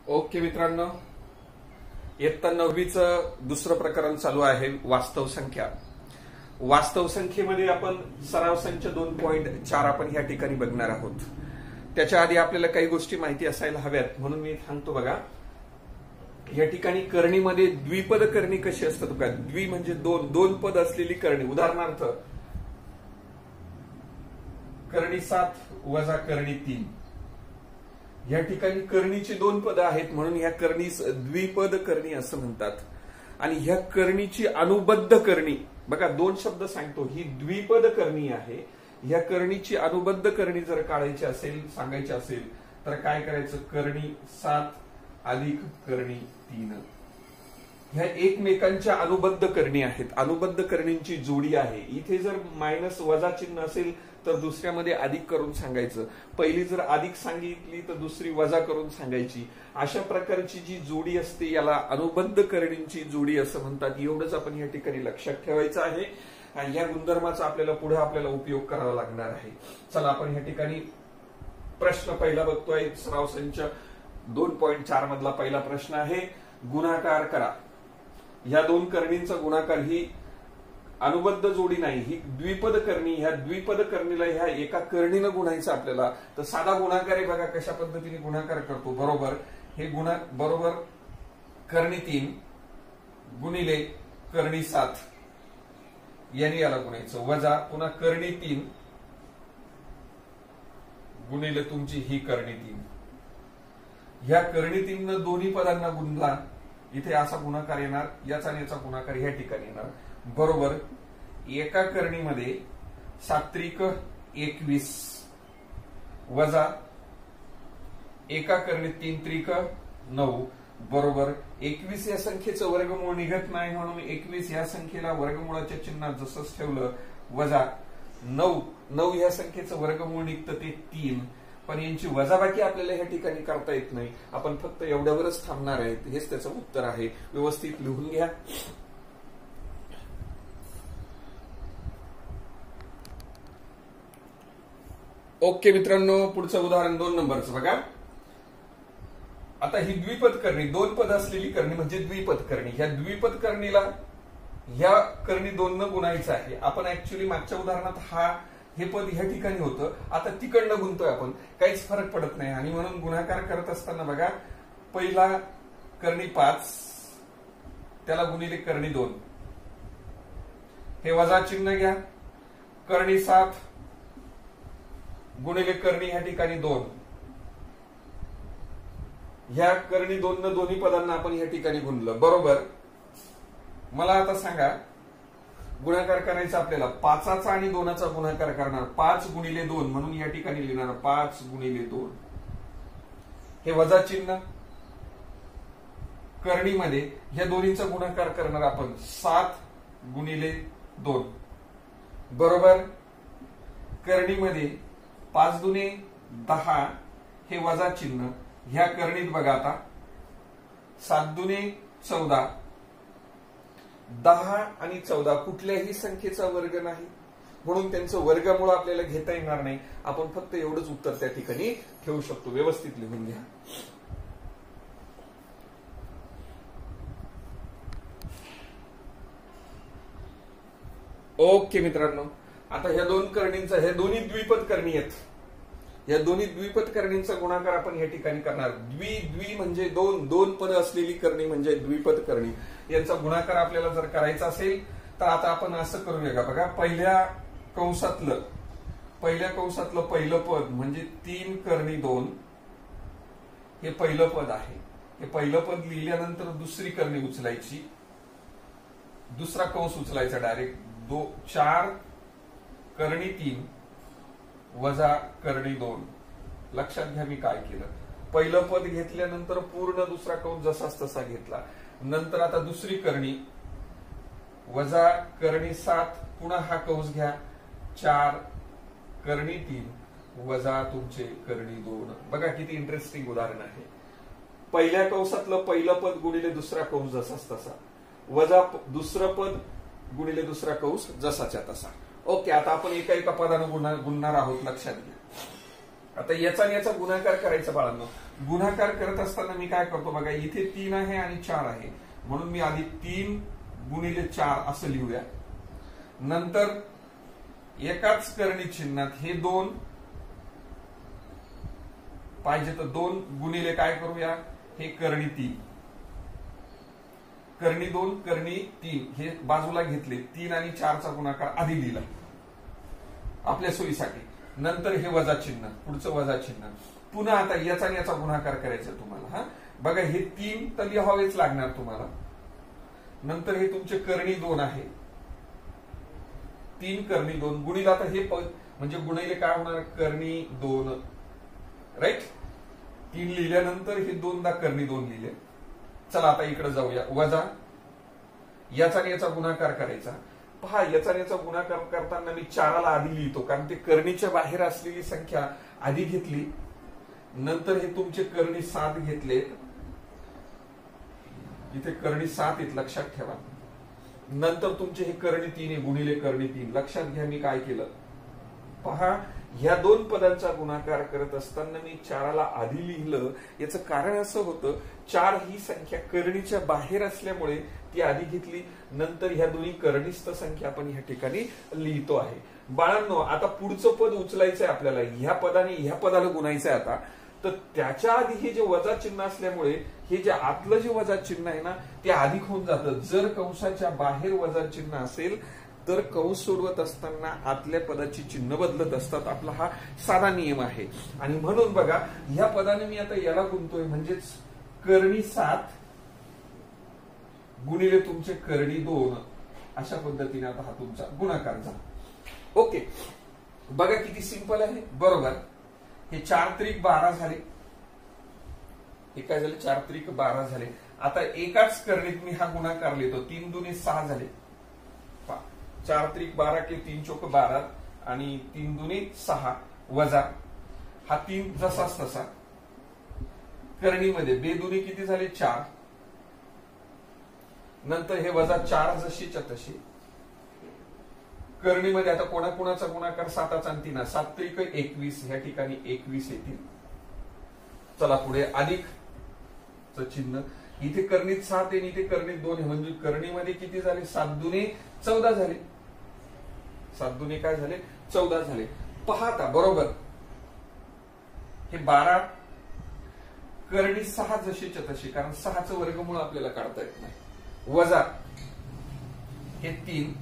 Okay मित्रांनो, इयत्ता 9वीचं दुसरं प्रकरण चालू आहे वास्तव संख्या. वास्तव संख्येमध्ये आपण सराव संच 2.4 आपण ह्या ठिकाणी बघणार आहोत. त्याच्या आधी आपल्याला काही गोष्टी माहिती असायला हव्यात म्हणून मी सांगतो बघा. या ठिकाणी करणीमध्ये द्विपद करणी कशी असतात बघा. द्वि म्हणजे दोन पद असलेली करणी. उदाहरणार्थ करणी 7 वजा करणी 3. या ठिकाणी करणीची 2 पद आहेत म्हणून ह्या करणीस द्विपद करणी असं म्हणतात. आणि ह्या करणीची अनुबद्ध करणी बघा, 2 शब्द सांगतो. ही द्विपद करणी आहे. ह्या करणीची अनुबद्ध करणी जर काढायची असेल, सांगायची असेल तर काय करायचं. करणी 7 अधिक करणी 3 ह्या एकमेकांच्या अनुबद्ध करणी आहेत. अनुबद्ध करणींची जोडी आहे. इथे जर मायनस वजा चिन्ह असेल तर दुसऱ्यामध्ये अधिक करून सांगायचं. पहिली जर अधिक सांगितली तर दुसरी वजा करून सांगायची. अशा प्रकारची जी जोडी असते याला अनुबद्ध करणींची जोडी असं म्हणतात. एवढंच आपण या ठिकाणी लक्षात ठेवायचं आहे. आणि या गुणधर्माचा आपल्याला उपयोग करावा लागणार आहे. चला आपण या ठिकाणी प्रश्न पहिला बघतोय. सराव संच 2.4 मधला पहिला प्रश्न आहे. गुणाकार करा. या 2 करणींचा गुणाकार. ही अनुबद्ध जोडी नाही, ही द्विपद करणी. ह्या द्विपद करणीला ह्या एका करणीनं गुणायचं आपल्याला. तर साधा गुणाकार आहे बघा कशा पद्धतीने गुणाकार करतो. बरोबर हे बरोबर करणी 3 गुणिले करणी 7 यांनी याला गुणायचं. वजा पुन्हा करणी 3 गुणिले तुमची ही करणी 3. ह्या करणी 3 दोन्ही पदांना गुणला. इथे असा गुणाकार येणार. याचा आणि याचा गुणाकार ह्या ठिकाणी येणार. बरोबर एका करणीमध्ये 7 21 वजा एका करणीत 3 9 बरोबर 21 या संख्येचं वर्गमूळ निघत नाही म्हणून 21 या संख्येला वर्गमूळाच्या चिन्हात जसंच ठेवलं. वजा 9 या संख्येचं वर्गमूळ निघतं ते 3. पण यांची वजाबाकी आपल्याला ह्या ठिकाणी करता येत नाही. आपण फक्त एवढ्यावरच थांबणार आहेत. हेच त्याचं उत्तर आहे. व्यवस्थित लिहून घ्या. ओके मित्रांनो, पुढचं उदाहरण 2 नंबरचं बघा. आता ही द्विपद करणी, 2 पद असलेली करणी म्हणजे द्विपद करणी. ह्या द्विपद करणीला ह्या करणी 2 न गुणायचं आहे. आपण ऍक्च्युअली मागच्या उदाहरणात हे पद ह्या ठिकाणी होतं. आता तिकडनं गुणतोय आपण. काहीच फरक पडत नाही. आणि म्हणून गुणाकार करत असताना बघा, पहिला करणी 5 त्याला गुणिले करणी 2. हे वजा चिन्ह घ्या. करणी 7 गुणिले करणी ह्या ठिकाणी 2. ह्या करणी 2 न दोन्ही पदांना आपण ह्या ठिकाणी गुणलं. बरोबर मला आता सांगा, गुणाकार करायचा आपल्याला. 5चा आणि 2चा गुणाकार करणार. 5 गुणिले 2 म्हणून या ठिकाणी लिहिणार 5 गुणिले 2. हे वजा चिन्ह. करणीमध्ये ह्या दोन्हीचा गुणाकार करणार आपण. 7 गुणिले 2 बरोबर करणीमध्ये 5 दुने 10 हे वजा चिन्ह. ह्या करणीत बघा आता 7 दुने 14 10 आणि 14 कुठल्याही संख्येचा वर्ग नाही म्हणून त्यांचं वर्गमूळ आपल्याला घेता येणार नाही. आपण फक्त एवढंच उत्तर त्या ठिकाणी ठेवू शकतो. व्यवस्थित लिहून घ्या. ओके मित्रांनो, आता ह्या 2 करणींचा, हे दोन्ही द्विपद करणी आहेत. या दोन्ही द्विपद करणींचा गुणाकार आपण या ठिकाणी करणार. द्वि म्हणजे 2 पद असलेली करणी म्हणजे द्विपद करणी. यांचा गुणाकार आपल्याला जर करायचा असेल तर आता आपण असं करूया का बघा. पहिल्या कंसातलं पहिलं पद म्हणजे 3 करणी 2 हे पहिलं पद आहे. हे पहिलं पद लिहिल्यानंतर दुसरी करणी उचलायची. दुसरा कंस उचलायचा डायरेक्ट. 4 करणी 3 वजा करणी 2. लक्षात घ्या मी काय केलं. पहिलं पद घेतल्यानंतर पूर्ण दुसरा कंस जसाच तसा घेतला. नंतर आता दुसरी करणी वजा करणी 7 पुन्हा हा कंस घ्या. 4 करणी 3 वजा तुमचे करणी 2. बघा किती इंटरेस्टिंग उदाहरण आहे. पहिल्या कंसातलं पहिलं पद गुणिले दुसरा कंस जसाच तसा. वजा दुसरं पद गुणिले दुसरा कंस जसाच्या तसा. ओके, आता आपण एका पदानं गुणणार आहोत. लक्षात घ्या. आता याचा आणि याचा गुणाकार करायचा बाळांनो. गुणाकार करत असताना मी काय करतो बघा, इथे 3 आहे आणि 4 आहे, म्हणून मी आधी 3 गुणिले 4 असं लिहूया. नंतर एकाच करणी चिन्हात हे 2 पाहिजे तर 2 गुणिले काय करूया, हे करणी 3, करणी 2 करणी 3 हे बाजूला घेतले. 3 आणि 4चा गुणाकार आधी लिहिला आपल्या सोयीसाठी. नंतर हे वजा चिन्ह, पुढचं वजा चिन्ह. पुन्हा आता याचा आणि याचा गुणाकार करायचा तुम्हाला. हा बघा, हे 3 तर लिहावेच लागणार तुम्हाला. नंतर हे तुमचे करणी 2 आहे, 3 करणी 2 गुणिले आता हे म्हणजे गुणिले काय होणार, करणी 2, राईट. 3 लिहिल्यानंतर हे 2दा करणी 2 लिहिले. चला आता इकडे जाऊया. वजा याचा आणि याचा गुणाकार करायचा. पहा, याचा आणि याचा गुणाकार करताना मी 4ला आधी लिहितो, कारण ते करणीच्या बाहेर असलेली संख्या आधी घेतली. नंतर हे तुमचे करणी 7 घेतले, इथे करणी 7 आहेत लक्षात ठेवा. नंतर तुमचे हे करणी 3 आहे, गुणिले करणी 3. लक्षात घ्या मी काय केलं. पहा, ह्या 2 पदांचा गुणाकार करत असताना मी 4ला आधी लिहिलं. याचं कारण असं होतं, 4 ही संख्या करणीच्या बाहेर असल्यामुळे ती आधी घेतली. नंतर ह्या दोन्ही करणीस्थ संख्या आपण ह्या ठिकाणी लिहितो आहे. बाळांनो, आता पुढचं पद उचलायचंय आपल्याला, ह्या पदाने ह्या पदाला गुणायचंय. आता तर त्याच्या आधी हे जे वजा चिन्ह असल्यामुळे हे जे आतलं जे वजा चिन्ह आहे ना, ते अधिक होऊन जातं. जर कंसाच्या बाहेर वजा चिन्ह असेल तर कंस सोडवत असताना आतल्या पदाची चिन्ह बदलत असतात. आपला हा साधा नियम आहे. आणि म्हणून बघा, ह्या पदाने मी आता याला गुणतोय, म्हणजेच करणी 7 गुणिले तुमचे करणी 2, अशा पद्धतीने आता हा तुमचा गुणाकार झाला. ओके, बघा किती सिंपल आहे. बरोबर, हे 4 त्रिक 12 झाले. हे काय झाले, 4 त्रिक 12 झाले. आता एकाच करणीत मी हा गुणाकार लिहितो. 3 दुने 6 झाले. 4 त्रिक 12 के 3 चौक 12 आणि 3 दुने 6 वजा हा 3 जसाच तसा. करणीमध्ये बेदुनी किती झाले, 4. नंतर हे वजा 4 जशीच्या तशी. करणीमध्ये आता कोणाकोणाचा गुणाकार 7चा आणि 3. 7 त्रिक 21, ह्या ठिकाणी 21 येतील. चला पुढे अधिक चिन्ह. इथे करणीत 7 आहे, इथे करणीत 2 आहे, म्हणजे करणीमध्ये किती झाले, 7 दुने 14 झाले. 7 दुने काय झाले, 14 झाले. पाहता बरोबर, हे 12 करणी 6 जशीच्या तशी, कारण 6चं वर्गमूळ आपल्याला काढता येत नाही. वजा हे 3,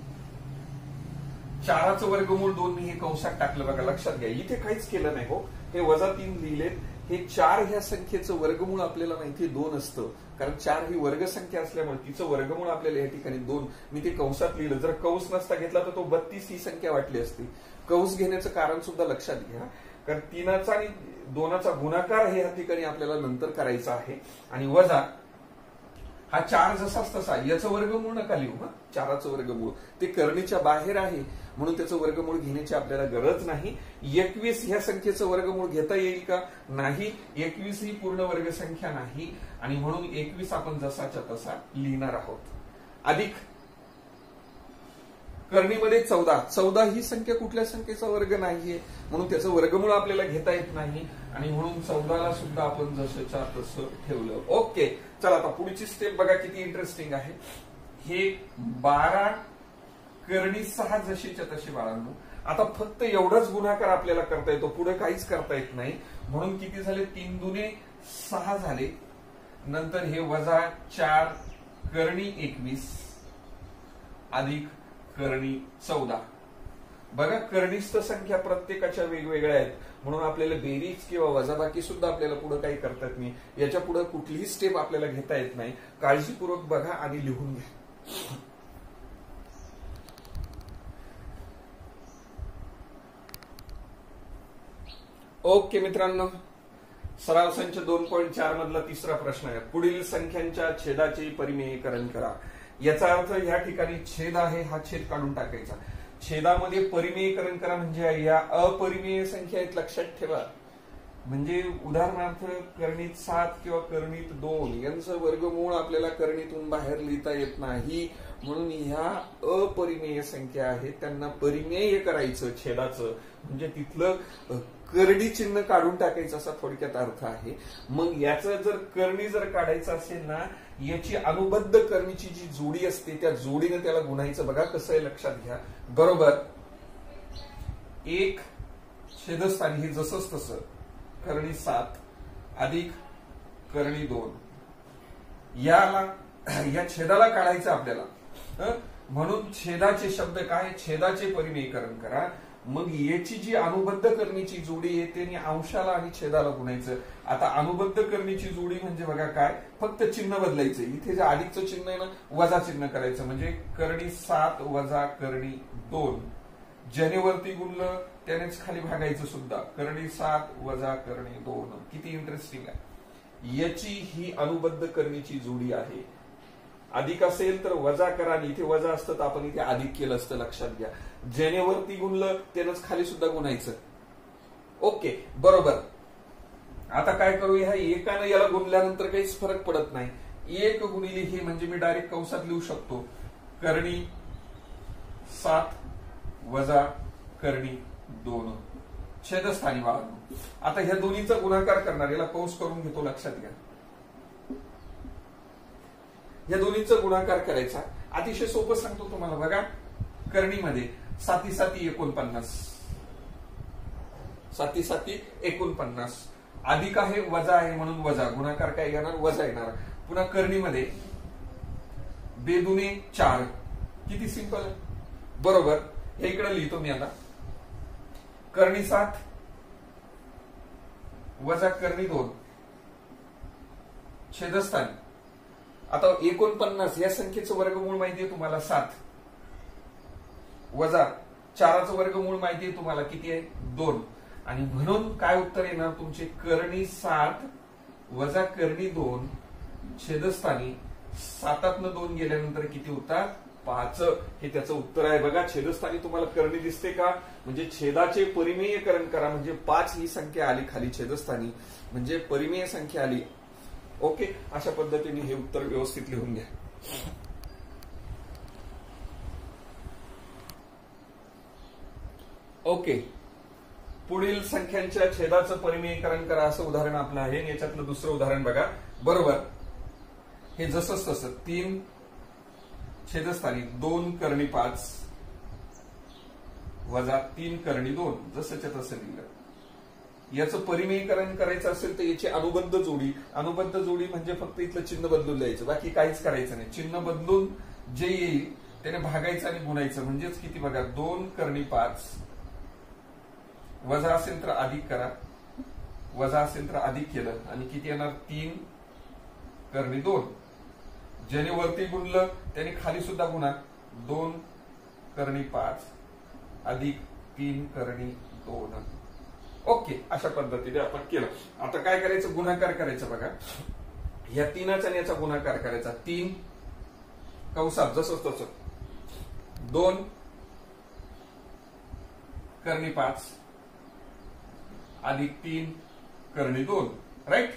4चं वर्गमूळ 2 मी हे कंसात टाकलं. बघा लक्षात घ्या, इथे काहीच केलं नाही हो. हे वजा 3 लिहिलेत. हे 4 ह्या संख्येचं वर्गमूळ आपल्याला माहिती 2 असतं, कारण 4 ही वर्ग संख्या असल्यामुळे तिचं वर्गमूळ आपल्याला या ठिकाणी 2. मी ते कंसात लिहिलं. जर कंस नसता घेतला तर तो 32 ही संख्या वाटली असती. कंस घेण्याचं कारण सुद्धा लक्षात घ्या, कारण 3चा आणि 2चा गुणाकार हे या ठिकाणी आपल्याला नंतर करायचा आहे. आणि वजा हा 4 जसाच तसा, याचं वर्गमूळ नका लिहू. 4चं वर्गमूळ ते करणीच्या बाहेर आहे, म्हणून त्याचं वर्गमूळ घेण्याची आपल्याला गरज नाही. 21 ह्या संख्येचं वर्गमूळ घेता येईल का, नाही. 21 ही पूर्ण वर्ग संख्या नाही, आणि म्हणून 21 आपण जसाच्या तसा लिहिणार आहोत. अधिक करणीमध्ये 14 ही संख्या कुठल्या संख्येचा वर्ग नाहीये, म्हणून त्याचं वर्गमूळ आपल्याला घेता येत नाही, आणि म्हणून 14ला सुद्धा आपण जसंच्या तसं ठेवलं. ओके, चला आता पुढची स्टेप बघा किती इंटरेस्टिंग आहे. हे 12 करणी 6 जशीच्या तशी बाळांनो. आता फक्त एवढाच गुणाकार आपल्याला करता येतो, पुढे काहीच करता येत नाही. म्हणून किती झाले, 3 दुने 6 झाले. नंतर हे वजा 4 करणी 21 अधिक करणी 14. बघा, करणीस्थ संख्या प्रत्येकाच्या वेगवेगळ्या आहेत, म्हणून आपल्याला बेरीज किंवा वजाबाकी सुद्धा आपल्याला पुढे काही करता येत नाही. याच्या पुढे कुठलीही स्टेप आपल्याला घेता येत नाही. काळजीपूर्वक बघा आणि लिहून घ्या. ओके मित्रांनो, सराव संच 2.4 मधला तिसरा प्रश्न आहे. पुढील संख्यांच्या छेदाचे परिमेयीकरण करा. याचा अर्थ या ठिकाणी छेद आहे, हा छेद काढून टाकायचा. छेदामध्ये परिमेयीकरण करा म्हणजे या अपरिमेय संख्या आहेत, लक्षात ठेवा. म्हणजे उदाहरणार्थ करणीत 7 किंवा करणीत 2 यांचं वर्गमूळ आपल्याला करणीतून बाहेर लिहिता येत नाही, म्हणून ह्या अपरिमेय संख्या आहेत, त्यांना परिमेय करायचं छेदाचं. म्हणजे तिथलं करडी चिन्ह काढून टाकायचं असा थोडक्यात अर्थ आहे. मग याचं जर करणी जर काढायचं असेल ना, याची अनुबद्ध करणीची जी जोडी असते त्या जोडीने त्याला गुणायचं. बघा कसं आहे लक्षात घ्या. बरोबर 1 छेदस्थानी हे जसंच तसं करणी 7 अधिक करणी 2 या छेदाला काढायचं आपल्याला. म्हणून छेदाचे शब्द काय, छेदाचे परिमेयकरण करा. मग याची जी अनुबद्ध करणीची जोडी आहे त्याने अंशाला आणि छेदाला गुणायचं. आता अनुबद्ध करणीची जोडी म्हणजे बघा काय, फक्त चिन्ह बदलायचं. इथे जे अधिकचं चिन्ह आहे ना, वजा चिन्ह करायचं. म्हणजे करणी 7 वजा करणी 2 ज्याने वरती गुणलं त्यानेच खाली भागायचं सुद्धा. करणी 7 वजा करणी 2. किती इंटरेस्टिंग आहे. याची ही अनुबद्ध करणीची जोडी आहे. अधिक असेल तर वजा करा, आणि इथे वजा असतं तर आपण इथे अधिक केलं असतं. लक्षात घ्या, ज्याने वरती गुणलं त्यानंच खाली सुद्धा गुणायचं. ओके बरोबर. आता काय करूया, एकानं याला गुणल्यानंतर काहीच फरक पडत नाही. 1 गुणिले हे म्हणजे मी डायरेक्ट कंसात लिहू शकतो. करणी 7 वजा करणी 2 छेदस्थानी वाढवून. आता ह्या दोन्हीचा गुणाकार करणार, याला कंस करून घेतो. लक्षात घ्या, या दोन्हीचा गुणाकार करायचा. अतिशय सोपं सांगतो तुम्हाला. बघा करणीमध्ये 7 7 49 7 7 49 अधिक आहे वजा आहे म्हणून वजा. गुणाकार काय येणार, वजा येणार. पुन्हा करणीमध्ये 2 दुने 4. किती सिंपल आहे. बरोबर. हे इकडे लिहितो मी आता. करणी 7 वजा करणी 2 छेदस्थानी. आता 49 या संख्येचं वर्गमूळ माहिती आहे तुम्हाला 7 वजा 4चं वर्गमूळ माहिती आहे तुम्हाला किती आहे 2. आणि म्हणून काय उत्तर येणार तुमचे, करणी 7 वजा करणी 2 छेदस्थानी 7तनं 2 गेल्यानंतर किती होतात 5. हे त्याचं उत्तर आहे. बघा छेदस्थानी तुम्हाला करणी दिसते का, म्हणजे छेदाचे परिमेयकरण करा. म्हणजे 5 ही संख्या आली खाली छेदस्थानी, म्हणजे परिमेय संख्या आली. ओके, अशा पद्धतीने हे उत्तर व्यवस्थित लिहून घ्या. ओके, पुढील संख्यांच्या छेदाचं परिमेयकरण करा असं उदाहरण आपलं आहे. याच्यातलं दुसरं उदाहरण बघा. बरोबर, हे जसंच तसं 3 छेदस्थानी 2 करणी 5 वजा 3 करणी 2 जसंच्या तसं लिहिलं. याचं परिमेयकरण करायचं असेल तर याची अनुबद्ध जोडी. अनुबद्ध जोडी म्हणजे फक्त इथलं चिन्ह बदलून द्यायचं, बाकी काहीच करायचं नाही. चिन्ह बदलून जे येईल त्याने भागायचं आणि गुणायचं. म्हणजेच किती बघा 2 करणी 5 वजा असेल तर अधिक करा, वजा असेल तर अधिक केलं आणि किती येणार 3 करणी 2. ज्याने वरती गुणलं त्याने खाली सुद्धा गुणा. 2 करणी 5 अधिक 3 करणी 2. ओके, अशा पद्धतीने आपण केलं. आता काय करायचं, गुणाकार करायचं. बघा या 3चा आणि याचा गुणाकार करायचा. 3 कंसात जसंच तसं 2 करणी 5 अधिक 3 करणी 2. राईट,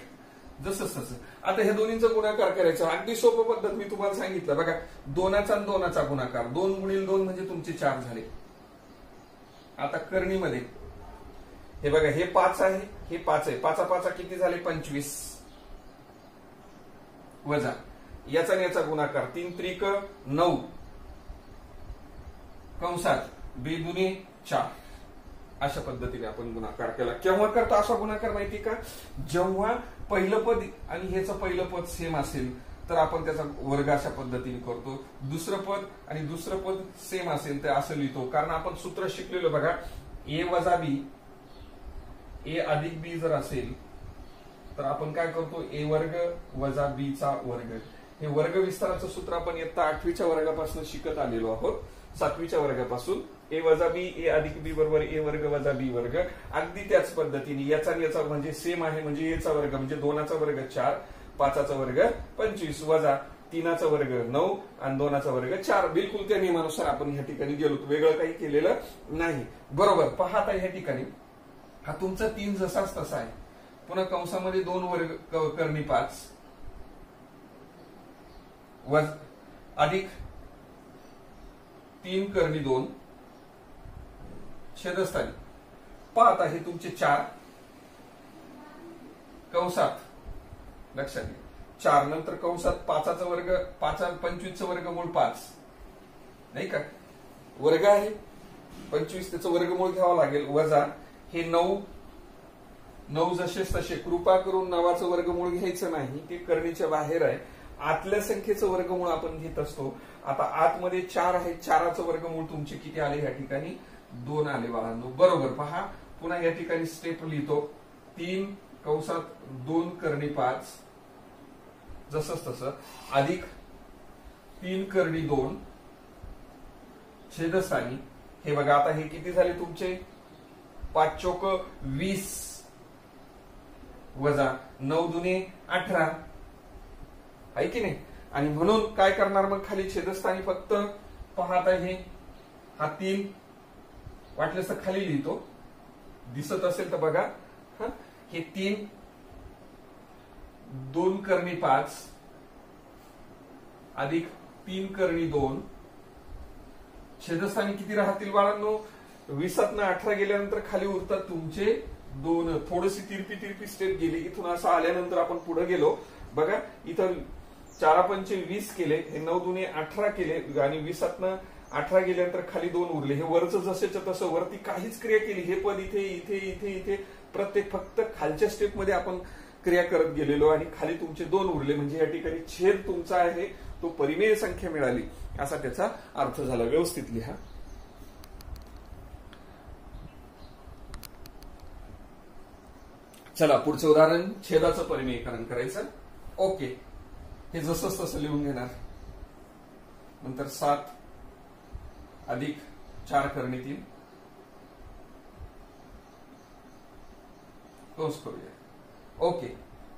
जसंच तसं. आता ह्या दोन्हीचा गुणाकार करायचा. अगदी सोपं पद्धत मी तुम्हाला सांगितलं. बघा 2चा आणि 2चा गुणाकार 2 गुणिले 2 म्हणजे तुमचे 4 झाले. आता करणीमध्ये हे बघा हे 5 आहे, हे 5 आहे. 5 5 किती झाले 25 वजा याचा आणि याचा गुणाकार 3 त्रिक 9 कंसात 2 दुने 4. अशा पद्धतीने आपण गुणाकार केला. केव्हा करतो असा गुणाकार माहिती का, जेव्हा पहिलं पद आणि ह्याचं पहिलं पद सेम असेल तर आपण त्याचा वर्ग अशा पद्धतीने करतो. दुसरं पद आणि दुसरं पद सेम असेल तर असं लिहितो. कारण आपण सूत्र शिकलेलो बघा, ए वजा बी ए अधिक बी जर असेल तर आपण काय करतो, ए वर्ग वजा बी चा वर्ग. हे वर्ग विस्ताराचं सूत्र आपण इयत्ता 8वीच्या वर्गापासून शिकत आलेलो आहोत. 7वीच्या वर्गापासून ए वजा बी ए अधिक बी बरोबर ए वर्ग वजा बी वर्ग. अगदी त्याच पद्धतीने याचा आणि याचा म्हणजे सेम आहे. म्हणजे एचा वर्ग म्हणजे 2चा वर्ग 4 5चा वर्ग 25 वजा 3चा वर्ग 9 आणि 2चा वर्ग 4. बिलकुल त्या नियमानुसार आपण ह्या ठिकाणी गेलो, वेगळं काही केलेलं नाही. बरोबर, पहा आता ह्या ठिकाणी हा तुमचा 3 जसाच तसा आहे. पुन्हा कंसामध्ये 2 वर्ग करणी 5 अधिक 3 करणी 2 छेदस्थानी पात आहे तुमचे 4 कंसात, लक्षात घ्या 4 नंतर कंसात 5चा वर्ग, 5 25चं वर्गमूळ 5 नाही का, वर्ग आहे 25 त्याचं वर्गमूळ घ्यावं लागेल, वजा हे 9 जसेच तसे, कृपा करून 9चं वर्गमूळ घ्यायचं नाही, ते करणीच्या बाहेर आहे. आतल्या संख्येचं वर्गमूळ आपण घेत असतो. आता आतमध्ये 4 आहे, 4चं वर्गमूळ तुमचे किती आले या ठिकाणी 2 आले बाळांनो. बरोबर पहा, पुन्हा या ठिकाणी स्टेप लिहितो. 3 कंसात 2 करणी 5 जसंच तसं, अधिक 3 करणी 2 छेदस्थानी. हे बघा आता हे किती झाले तुमचे 5 चोक 20 वजा 9 दुने 18 आहे की नाही. आणि म्हणून काय करणार मग खाली छेदस्थानी फक्त पाहत आहे हा 3 वाटल्यास तर खाली लिहितो, दिसत असेल तर बघा. हे 3 2 करणी 5 अधिक 3 करणी 2 छेदस्थानी किती राहतील बाळांनो 20तनं 18 गेल्यानंतर खाली उरतात तुमचे 2. थोडीशी तिरपी स्टेप गेली, इथून असं आल्यानंतर आपण पुढे गेलो बघा. इथं 4 पंचे 20 केले, हे 9 दुने 18 केले आणि 20तनं 18 गेल्यानंतर खाली 2 उरले. हे वरचं जसेच तसं, वरती काहीच क्रिया केली, हे पद इथे इथे इथे इथे प्रत्येक फक्त खालच्या स्टेप मध्ये आपण क्रिया करत गेलेलो आणि खाली तुमचे 2 उरले. म्हणजे या ठिकाणी छेद तुमचा आहे तो परिमेय संख्या मिळाली असा त्याचा अर्थ झाला. व्यवस्थित लिहा. चला पुढचं उदाहरण, छेदाचं परिमेयकरण करायचं. ओके, हे जसंच तसं लिहून घेणार. नंतर 7 अधिक 4 करणी 3 क्लोज करूया. ओके,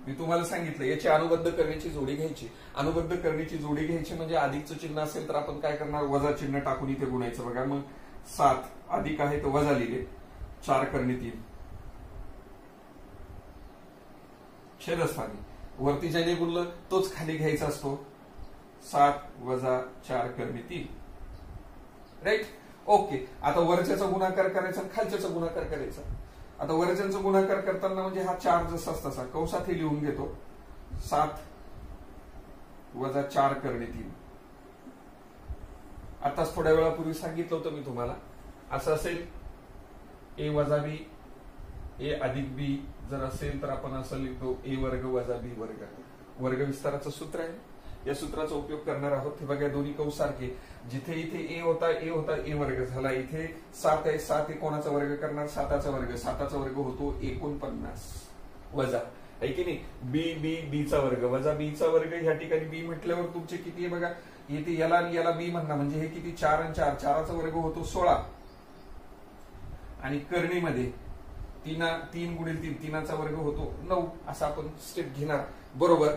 मी तुम्हाला सांगितलं याची अनुबद्ध करण्याची जोडी घ्यायची. अनुबद्ध करण्याची जोडी घ्यायची म्हणजे अधिकचं चिन्ह असेल तर आपण काय करणार, वजा चिन्ह टाकून इथे गुणायचं. बघा मग 7 अधिक आहे तर वजा लिहिले, 4 करणी 3 छेदस्थानी. वरती ज्याने गुणलं तोच खाली घ्यायचा असतो. 7 वजा 4 करणी 3 राईट. ओके, आता वरच्याचा गुणाकार करायचा आणि खालच्याचा गुणाकार करायचा. आता वरच्यांचा गुणाकार करताना म्हणजे हा 4 जसाच तसा कंसात हे लिहून घेतो. 7 वजा 4 करणी 3. आताच थोड्या वेळापूर्वी सांगितलं होतं मी तुम्हाला, असं असेल ए वजा बी, ए अधिक बी जर असेल तर आपण असं लिहितो ए वर्ग वजा बी वर्ग. वर्ग विस्ताराचं सूत्र आहे, या सूत्राचा उपयोग करणार आहोत. हे बघा दोन्ही कंस सारखे, जिथे इथे ए होता ए वर्ग झाला, इथे 7 आहे 7 कोणाचा वर्ग करणार 7चा वर्ग, 7चा वर्ग होतो 49 वजा आहे की नाही बी बी बीचा वर्ग वजा बीचा वर्ग. ह्या ठिकाणी बी म्हटल्यावर तुमचे किती आहे बघा, इथे याला आणि याला बी म्हणणार म्हणजे हे किती 4 आणि 4, 4चा वर्ग होतो 16 आणि करणीमध्ये 3 गुणिले 3, 3चा वर्ग होतो 9. असा आपण स्टेप घेणार. बरोबर,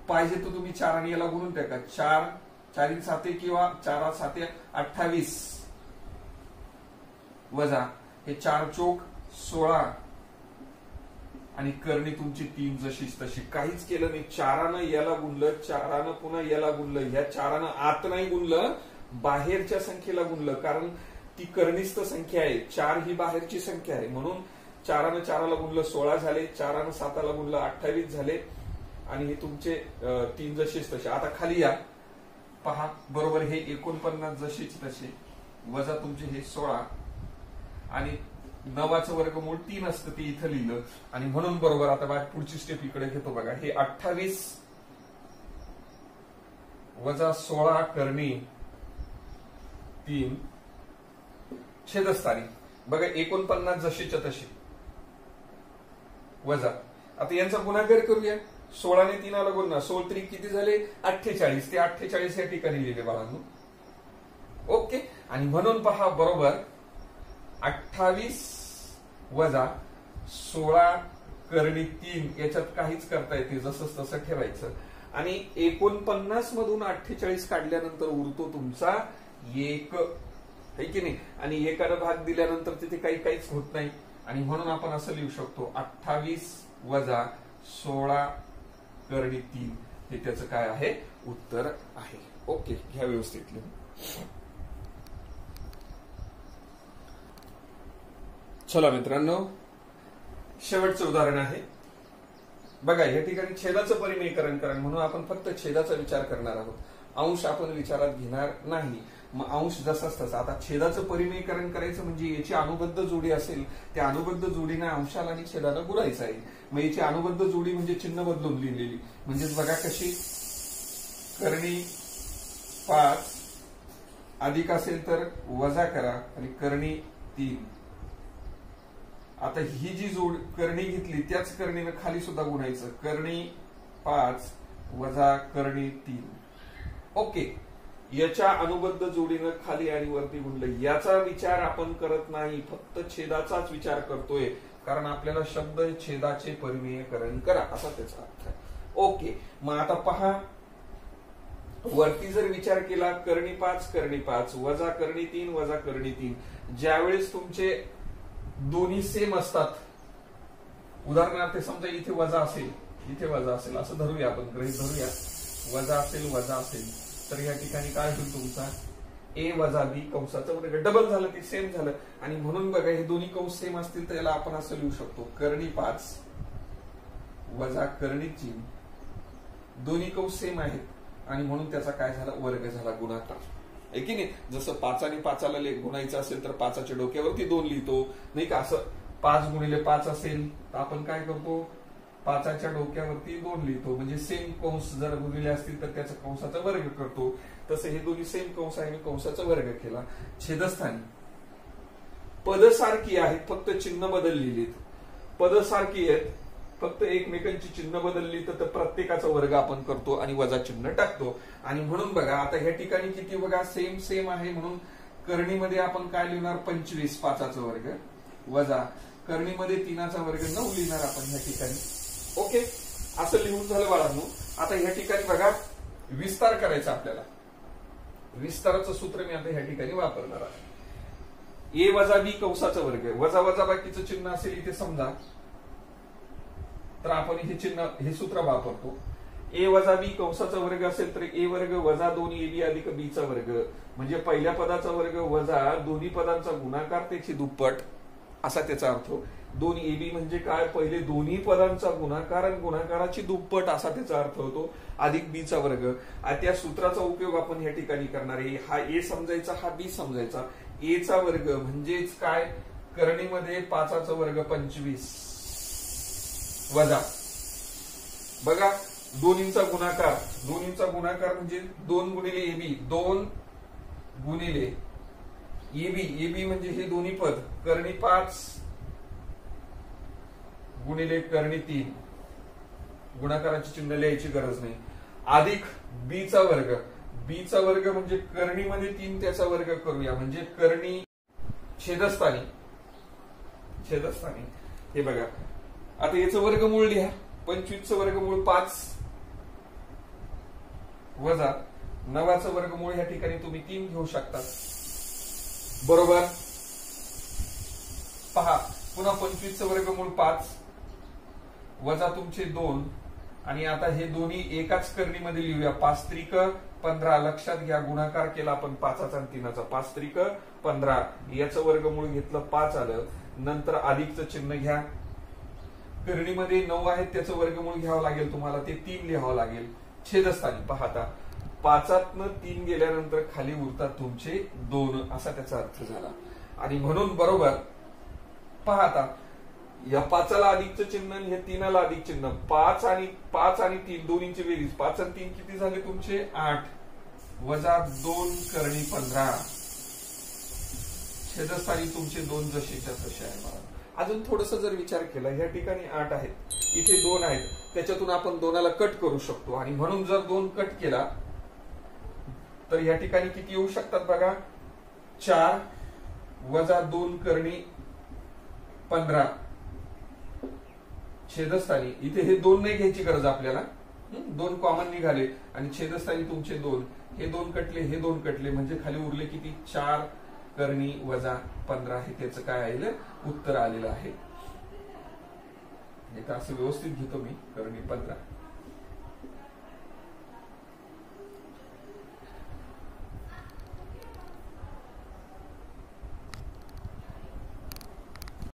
पाहिजे तर तुम्ही 4 आणि याला गुणून टाका. 4 4 7 किंवा 4 7 28 वजा हे 4 चोक 16 आणि करणी तुमची 3 जशीच तशी. काहीच केलं नाही, 4नं याला गुणलं, 4नं पुन्हा याला गुणलं, ह्या 4नं आत नाही गुणलं, बाहेरच्या संख्येला गुणलं. कारण ती करणीस्थ संख्या आहे, 4 ही बाहेरची संख्या आहे म्हणून 4नं 4ला गुणलं 16 झाले, 4नं 7ला गुणलं 28 झाले आणि हे तुमचे 3 जशीच तसे. आता खाली या पहा, बरोबर हे 49 जशीच तसे वजा तुमचे हे 16 आणि 9चं वर्गमूळ 3 असतं ते इथं लिहिलं आणि म्हणून बरोबर. आता पुढची स्टेप इकडे घेतो बघा. हे 28 वजा 16 करणी 3 छेदस्थानी. बघा 49 जशीच्या तशी वजा. आता यांचा गुणाकार करूया. 16 ने 3 गुणना 16 3 किती झाले 48. ते 48 या ठिकाणी लिहिले बाळांनो. ओके, आणि म्हणून पहा बरोबर 28 वजा 16 करणी 3 याच्यात काहीच करता येते, जसंच तसं ठेवायचं आणि 49 मधून 48 काढल्यानंतर उरतो तुमचा 1 है की नाही. आणि 1नं भाग दिल्यानंतर तिथे काहीच होत नाही आणि म्हणून आपण असं लिहू शकतो 28 वजा 16 करणी 3 हे त्याचं काय आहे उत्तर आहे. ओके, घ्या व्यवस्थित लिहून. चला मित्रांनो, शेवटचं उदाहरण आहे बघा. या ठिकाणी छेदाचं परिमेयकरण करा म्हणून आपण फक्त छेदाचा विचार करणार आहोत. अंश आपण विचारात घेणार नाही. मग अंश जसाच तसा. आता छेदाचं परिमेयकरण करायचं म्हणजे याची अनुबद्ध जोडी असेल, त्या अनुबद्ध जोडीने अंशाला आणि छेदाला गुणायचं आहे. मग याची अनुबद्ध जोडी म्हणजे चिन्ह बदलून लिहिलेली. म्हणजेच बघा कशी, कर्णी 5 अधिक असेल तर वजा करा आणि कर्णी 3. आता ही जी जोड कर्णी घेतली त्याच कर्णीनं खाली सुद्धा गुणायचं. कर्णी 5 वजा कर्णी 3. ओके. याच्या अनुबद्ध जोडीनं खाली आणि वरती गुणलं. याचा विचार आपण करत नाही, फक्त छेदाचाच विचार करतोय. कारण आपल्याला शब्द छेदाचे परिमेयकरण करा असा त्याचा अर्थ आहे. ओके. मग आता पहा, वरती जर विचार केला कर्णी 5 वजा कर्णी 3 वजा कर्णी 3. ज्यावेळेस तुमचे दोन्ही सेम असतात, उदाहरणार्थ समजा इथे वजा असेल, इथे वजा असेल, असं धरूया आपण, गृहीत धरूया वजा असेल, तर या ठिकाणी काय होईल तुमचा ए वजा बी कंसाचं वर्ग. डबल झालं, ते सेम झालं. आणि म्हणून बघा हे दोन्ही कंस सेम असतील तर याला आपण असं लिहू शकतो, कर्णी 5 वजा कर्णी 3. दोन्ही कंस सेम आहेत आणि म्हणून त्याचा काय झाला, वर्ग झाला, गुणाकार आहे की नाही. जसं 5 आणि 5ला गुणायचं असेल तर 5च्या डोक्यावरती 2 लिहितो, नाही का. असं 5 गुणिले 5 असेल तर आपण काय करतो, 5च्या डोक्यावरती 2 लिहितो. म्हणजे सेम कंस जर गुणिले असतील तर त्याचा कंसाचा वर्ग करतो. तसं हे दोन्ही सेम कंस आहे, मी कंसाचा वर्ग केला. छेदस्थानी पद सारखी आहेत, फक्त चिन्ह बदललेलीत. पद सारखी आहेत, फक्त एकमेकांची चिन्ह बदलली तर प्रत्येकाचा वर्ग आपण करतो आणि वजा चिन्ह टाकतो. आणि म्हणून बघा आता ह्या ठिकाणी किती बघा सेम आहे, म्हणून कर्णीमध्ये आपण काय लिहिणार, 25 5चा वर्ग वजा कर्णीमध्ये 3चा वर्ग 9 लिहिणार आपण ह्या ठिकाणी. ओके. असं लिहून झालं बाळांनो. आता ह्या ठिकाणी बघा विस्तार करायचा आपल्याला. विस्ताराचं सूत्र मी आता ह्या ठिकाणी वापरणार आहे. ए वजा बी कंसाचा वर्ग, वजा वजा बाकीचं चिन्ह असेल इथे समजा, तर आपण हे सूत्र वापरतो. ए वजा बी कंसाचा वर्ग असेल तर ए वर्ग वजा 2ab अधिक बीचा वर्ग. म्हणजे पहिल्या पदाचा वर्ग वजा दोन्ही पदांचा गुणाकार त्याची दुप्पट, असा त्याचा अर्थ. 2ab म्हणजे काय, पहिले दोन्ही पदांचा गुणाकार आणि गुणाकाराची दुप्पट असा त्याचा अर्थ होतो, अधिक बीचा वर्ग. त्या सूत्राचा उपयोग आपण या ठिकाणी करणार आहे. हा ए समजायचा, हा बी समजायचा. ए चा वर्ग म्हणजेच काय, कर्णीमध्ये 5चा वर्ग 25 वजा बघा दोन्हींचा गुणाकार म्हणजे 2 गुणिले एबी, 2 गुणिले एबी म्हणजे हे दोन्ही पद, कर्णी 5 गुणिले कर्णी 3. गुणाकाराची चिन्ह लिहायची गरज नाही. अधिक बीचा वर्ग म्हणजे कर्णीमध्ये 3 त्याचा वर्ग करूया. म्हणजे कर्णी छेदस्थानी हे बघा. आता याचं वर्गमूळ लिहा. 25चं वर्गमूळ 5 वजा 9चं वर्गमूळ या ठिकाणी तुम्ही 3 घेऊ शकता. बरोबर. पहा पुन्हा 25चं वर्गमूळ 5 वजा तुमचे 2. आणि आता हे दोन्ही एकाच कर्णीमध्ये लिहूया. 5 त्रिक 15. लक्षात घ्या गुणाकार केला आपण 5चा आणि 3चा. 5 त्रिक 15. याचं वर्गमूळ घेतलं 5 आलं. नंतर अधिकचं चिन्ह घ्या. कर्णीमध्ये 9 आहेत त्याचं वर्गमूळ घ्यावं लागेल तुम्हाला, ते 3 लिहावं लागेल. छेदस्थानी पाहता 5तनं 3 गेल्यानंतर खाली उरतात तुमचे 2 असा त्याचा अर्थ झाला. आणि म्हणून बरोबर पाहता या 5ला अधिकचं चिन्ह आणि हे 3ला अधिक चिन्ह. 5 आणि 3 दोन्हीची बेरीज 5 आणि 3 किती झाले तुमचे 8 वजा 2 कर्णी 15. छेदस्थानी तुमचे 2 जसेच्या तसे आहे. अजून थोडस जर विचार केला, या ठिकाणी 8 आहेत, इथे 2 आहेत, त्याच्यातून आपण 2ला कट करू शकतो. आणि म्हणून जर 2 कट केला तर या ठिकाणी किती येऊ शकतात बघा, 4 वजा 2 कर्णी 15. छेदस्थानी इथे हे 2 नाही घ्यायची गरज आपल्याला, 2 कॉमन निघाले. आणि छेदस्थानी तुमचे 2, हे 2 कटले, हे 2 कटले, म्हणजे खाली उरले किती 4 कर्णी वजा 15. हे त्याचं काय आलेलं उत्तर आलेलं आहे. असं व्यवस्थित घेतो मी कर्णी 15.